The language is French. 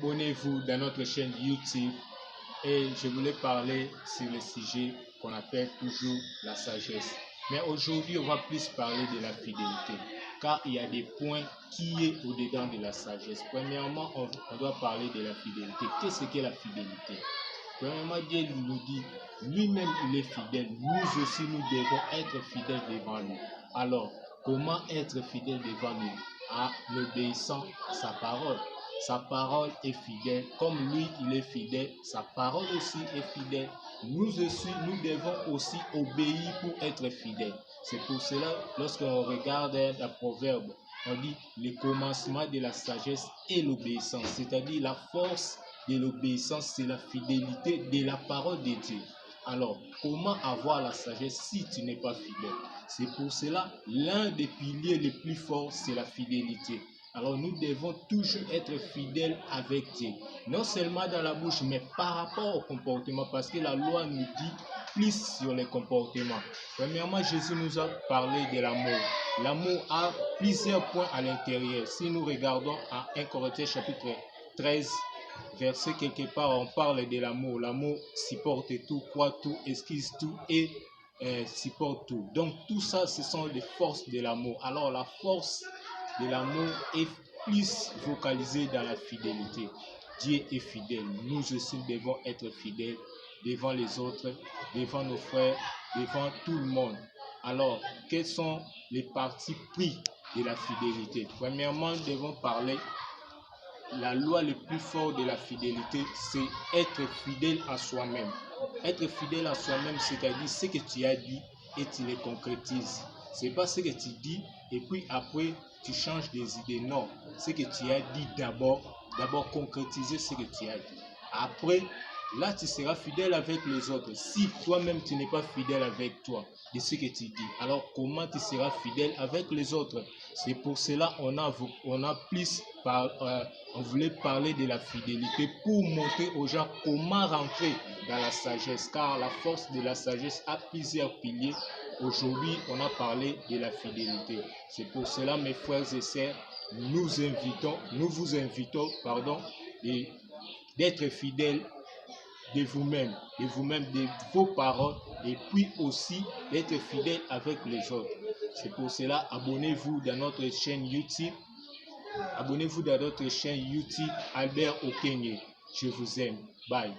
Abonnez-vous dans notre chaîne YouTube et je voulais parler sur le sujet qu'on appelle toujours la sagesse. Mais aujourd'hui, on va plus parler de la fidélité, car il y a des points qui est au-dedans de la sagesse. Premièrement, on doit parler de la fidélité. Qu'est-ce qu'est la fidélité? Premièrement, Dieu nous dit, lui-même il est fidèle. Nous aussi, nous devons être fidèles devant lui. Alors, comment être fidèle devant lui? En obéissant à sa parole. Sa parole est fidèle. Comme lui, il est fidèle, sa parole aussi est fidèle. Nous aussi, nous devons aussi obéir pour être fidèles. C'est pour cela, lorsqu'on regarde la proverbe, on dit le commencement de la sagesse et l'obéissance, c'est-à-dire la force de l'obéissance, c'est la fidélité de la parole de Dieu. Alors, comment avoir la sagesse si tu n'es pas fidèle? C'est pour cela, l'un des piliers les plus forts, c'est la fidélité. Alors, nous devons toujours être fidèles avec Dieu. Non seulement dans la bouche, mais par rapport au comportement, parce que la loi nous dit plus sur les comportements. Premièrement, Jésus nous a parlé de l'amour. L'amour a plusieurs points à l'intérieur. Si nous regardons à 1 Corinthiens chapitre 13, verset quelque part, on parle de l'amour. L'amour supporte tout, croit tout, excuse tout et supporte tout. Donc tout ça, ce sont les forces de l'amour. Alors la force de l'amour est plus vocalisée dans la fidélité. Dieu est fidèle. Nous aussi devons être fidèles devant les autres, devant nos frères, devant tout le monde. Alors, quels sont les partis pris de la fidélité? Premièrement, nous devons parler. La loi le plus fort de la fidélité, c'est être fidèle à soi-même. Être fidèle à soi-même, c'est-à-dire ce que tu as dit et tu les concrétises. Ce n'est pas ce que tu dis et puis après tu changes des idées. Non, ce que tu as dit d'abord concrétiser ce que tu as dit. Après, là tu seras fidèle avec les autres. Si toi-même tu n'es pas fidèle avec toi de ce que tu dis, alors comment tu seras fidèle avec les autres? C'est pour cela on a plus on voulait parler de la fidélité pour montrer aux gens comment rentrer dans la sagesse, car la force de la sagesse a plusieurs piliers. Aujourd'hui, on a parlé de la fidélité. C'est pour cela, mes frères et sœurs, nous vous invitons, d'être fidèles de vous-même, de vos paroles, et puis aussi d'être fidèles avec les autres. C'est pour cela, abonnez-vous dans notre chaîne YouTube. Abonnez-vous dans notre chaîne YouTube Albert Okenye. Je vous aime. Bye.